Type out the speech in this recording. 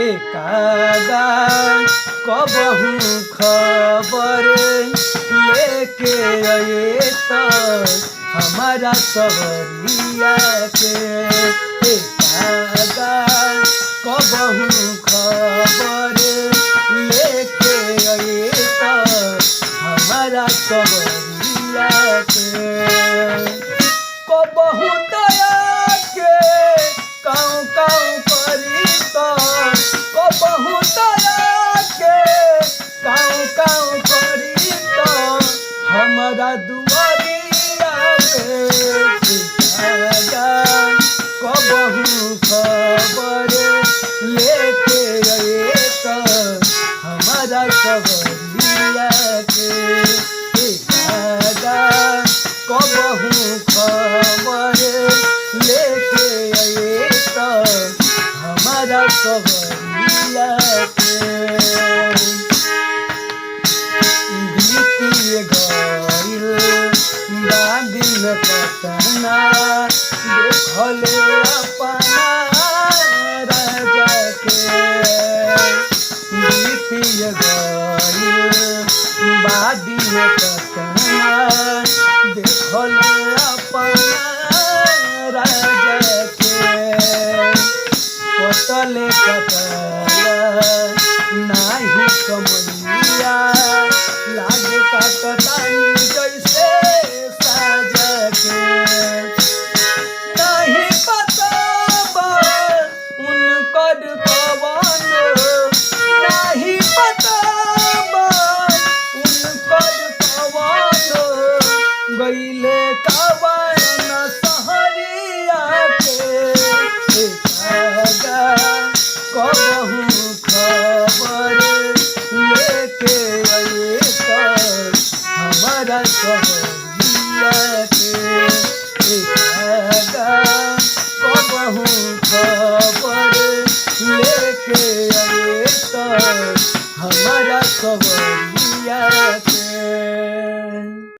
एकादा कबहू खबर लेके आए तो हमारा सवरिया के। एकादा कबहू खबर लेके आए तो हमारा सवरिया के। कबहू दया के काऊ काऊ करी तो कबहू दया के काऊ काऊ करी तो हमारा दुआरिया पे। कबहू खबर लेके आए तो हमारा सवरिया के। कबहू खबर लेके आए तो हमारा सवरिया के। बीती गइल बा दिन कतना देखले अपना राजा के। बीती गइल बा दिन कतना देखले अपना राजा के। कतले कतल नाही कमलिया लागे काटतानी जैसे साजा के। नहीं पता उनकर कवन, नहीं पता उनकर कवन गईले कवन सहरिया के। कबहू खबर लेके आए तो हमारा